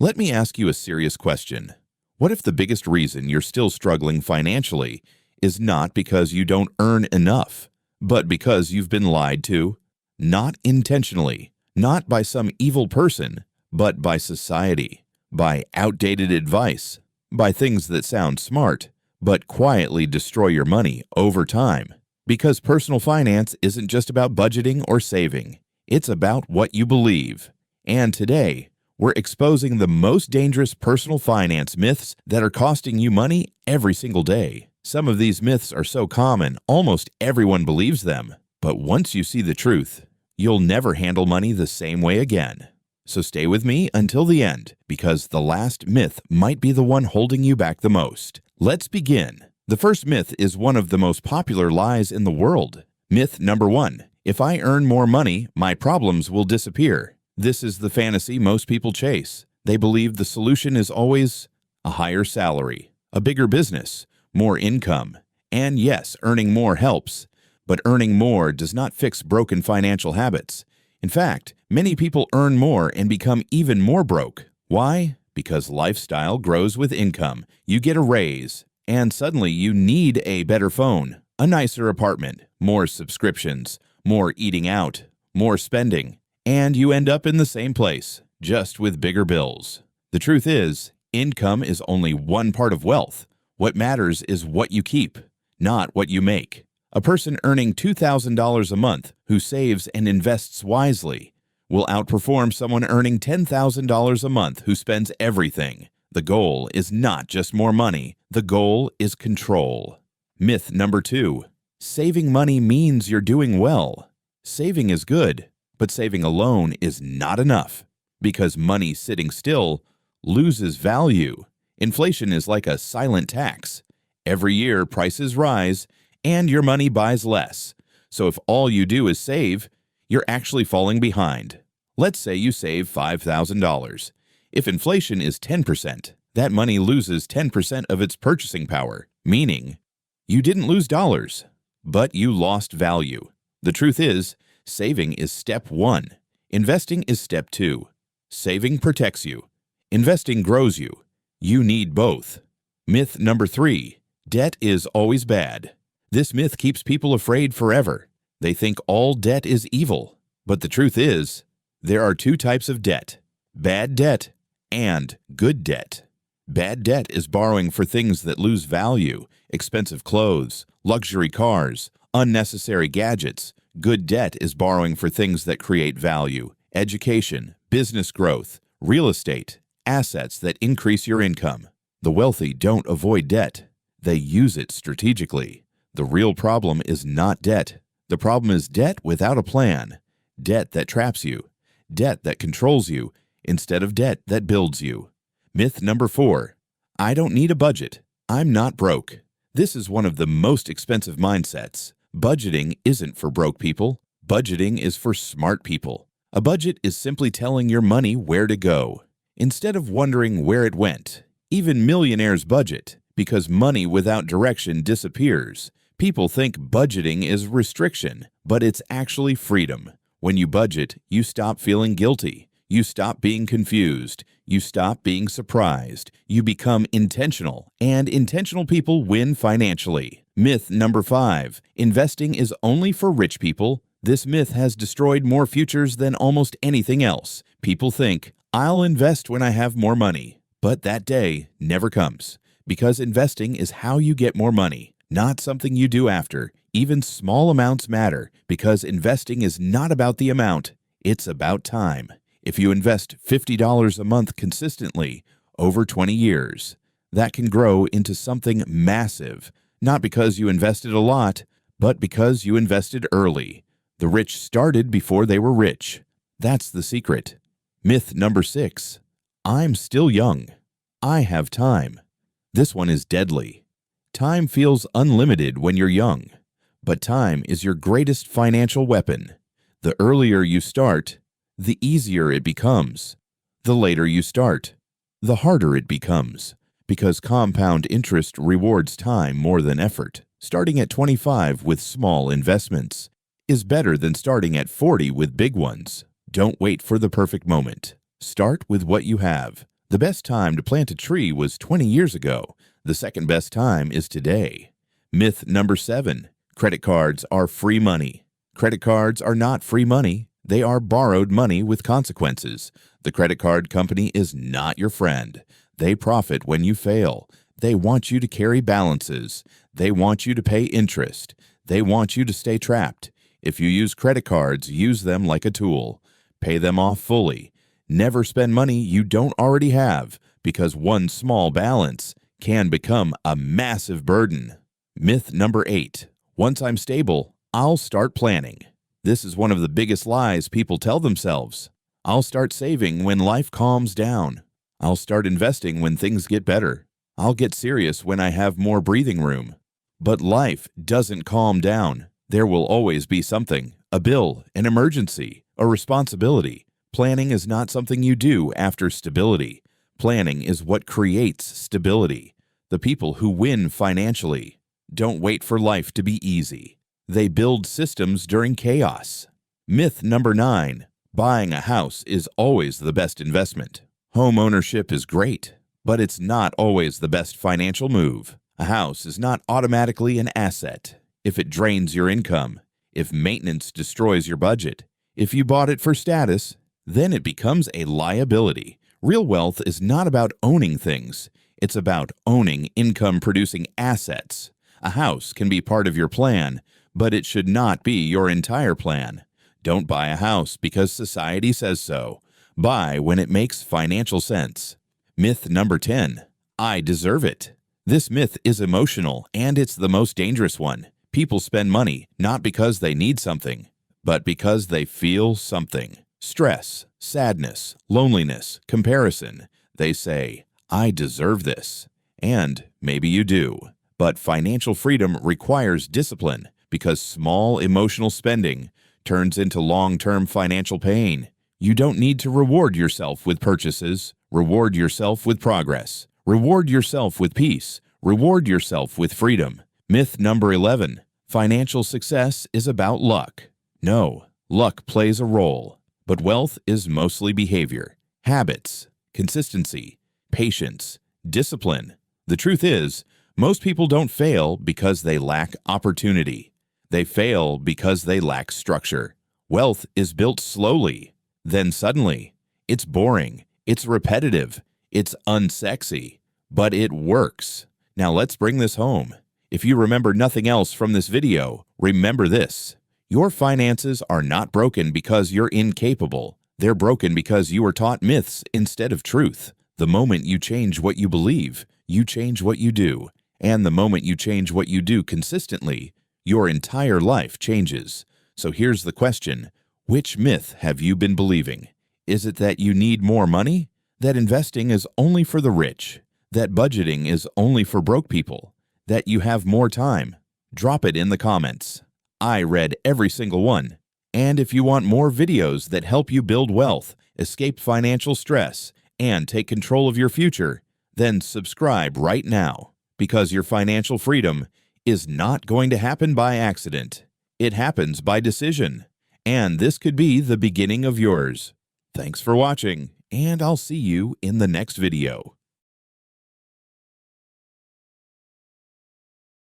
Let me ask you a serious question. What if the biggest reason you're still struggling financially is not because you don't earn enough, but because you've been lied to? Not intentionally, not by some evil person, but by society, by outdated advice, by things that sound smart, but quietly destroy your money over time. Because personal finance isn't just about budgeting or saving. It's about what you believe. And today, we're exposing the most dangerous personal finance myths that are costing you money every single day. Some of these myths are so common, almost everyone believes them. But once you see the truth, you'll never handle money the same way again. So stay with me until the end, because the last myth might be the one holding you back the most. Let's begin. The first myth is one of the most popular lies in the world. Myth number 1. If I earn more money, my problems will disappear. This is the fantasy most people chase. They believe the solution is always a higher salary, a bigger business, more income. And yes, earning more helps, but earning more does not fix broken financial habits. In fact, many people earn more and become even more broke. Why? Because lifestyle grows with income. You get a raise, and suddenly you need a better phone, a nicer apartment, more subscriptions, more eating out, more spending, and you end up in the same place, just with bigger bills. The truth is, income is only one part of wealth. What matters is what you keep, not what you make. A person earning $2,000 a month who saves and invests wisely will outperform someone earning $10,000 a month who spends everything. The goal is not just more money. The goal is control. Myth number 2. Saving money means you're doing well. Saving is good, but saving alone is not enough, because money sitting still loses value. Inflation is like a silent tax. Every year, prices rise, and your money buys less. So if all you do is save, you're actually falling behind. Let's say you save $5,000. If inflation is 10%, that money loses 10% of its purchasing power, meaning you didn't lose dollars, but you lost value. The truth is, saving is step 1. Investing is step 2. Saving protects you. Investing grows you. You need both. Myth number 3. Debt is always bad. This myth keeps people afraid forever. They think all debt is evil. But the truth is, there are 2 types of debt: bad debt and good debt. Bad debt is borrowing for things that lose value, expensive clothes, luxury cars, unnecessary gadgets. Good debt is borrowing for things that create value, education, business growth, real estate, assets that increase your income. The wealthy don't avoid debt. They use it strategically. The real problem is not debt. The problem is debt without a plan, debt that traps you, debt that controls you, instead of debt that builds you. Myth number 4. I don't need a budget. I'm not broke. This is one of the most expensive mindsets. Budgeting isn't for broke people. Budgeting is for smart people. A budget is simply telling your money where to go, instead of wondering where it went. Even millionaires budget, because money without direction disappears. People think budgeting is restriction, but it's actually freedom. When you budget, you stop feeling guilty. You stop being confused. You stop being surprised. You become intentional, and intentional people win financially. Myth number 5. Investing is only for rich people. This myth has destroyed more futures than almost anything else. People think, I'll invest when I have more money. But that day never comes, because investing is how you get more money, not something you do after. Even small amounts matter, because investing is not about the amount, it's about time. If you invest $50 a month consistently over 20 years, that can grow into something massive, not because you invested a lot, but because you invested early. The rich started before they were rich. That's the secret. Myth number 6. I'm still young. I have time. This one is deadly. Time feels unlimited when you're young, but time is your greatest financial weapon. The earlier you start, the easier it becomes. The later you start, the harder it becomes, because compound interest rewards time more than effort. Starting at 25 with small investments is better than starting at 40 with big ones. Don't wait for the perfect moment. Start with what you have. The best time to plant a tree was 20 years ago. The second best time is today. Myth number 7. Credit cards are free money. Credit cards are not free money. They are borrowed money with consequences. The credit card company is not your friend. They profit when you fail. They want you to carry balances. They want you to pay interest. They want you to stay trapped. If you use credit cards, use them like a tool. Pay them off fully. Never spend money you don't already have, because one small balance can become a massive burden. Myth number 8. Once I'm stable, I'll start planning. This is one of the biggest lies people tell themselves. I'll start saving when life calms down. I'll start investing when things get better. I'll get serious when I have more breathing room. But life doesn't calm down. There will always be something, a bill, an emergency, a responsibility. Planning is not something you do after stability. Planning is what creates stability. The people who win financially don't wait for life to be easy. They build systems during chaos. Myth number 9. Buying a house is always the best investment. Home ownership is great, but it's not always the best financial move. A house is not automatically an asset. If it drains your income, if maintenance destroys your budget, if you bought it for status, then it becomes a liability. Real wealth is not about owning things. It's about owning income-producing assets. A house can be part of your plan, but it should not be your entire plan. Don't buy a house because society says so. Buy when it makes financial sense. Myth number 10. I deserve it. This myth is emotional, and it's the most dangerous one. People spend money not because they need something, but because they feel something. Stress, sadness, loneliness, comparison. They say, I deserve this. And maybe you do. But financial freedom requires discipline, because small emotional spending turns into long-term financial pain. You don't need to reward yourself with purchases. Reward yourself with progress. Reward yourself with peace. Reward yourself with freedom. Myth number 11. Financial success is about luck. No, luck plays a role, but wealth is mostly behavior, habits, consistency, patience, discipline. The truth is, most people don't fail because they lack opportunity. They fail because they lack structure. Wealth is built slowly, then suddenly. It's boring, it's repetitive, it's unsexy, but it works. Now let's bring this home. If you remember nothing else from this video, remember this. Your finances are not broken because you're incapable. They're broken because you were taught myths instead of truth. The moment you change what you believe, you change what you do. And the moment you change what you do consistently, your entire life changes. So here's the question. Which myth have you been believing? Is it that you need more money? That investing is only for the rich? That budgeting is only for broke people? That you have more time? Drop it in the comments. I read every single one. And if you want more videos that help you build wealth, escape financial stress, and take control of your future, then subscribe right now, because your financial freedom is not going to happen by accident. It happens by decision. And this could be the beginning of yours. Thanks for watching, and I'll see you in the next video.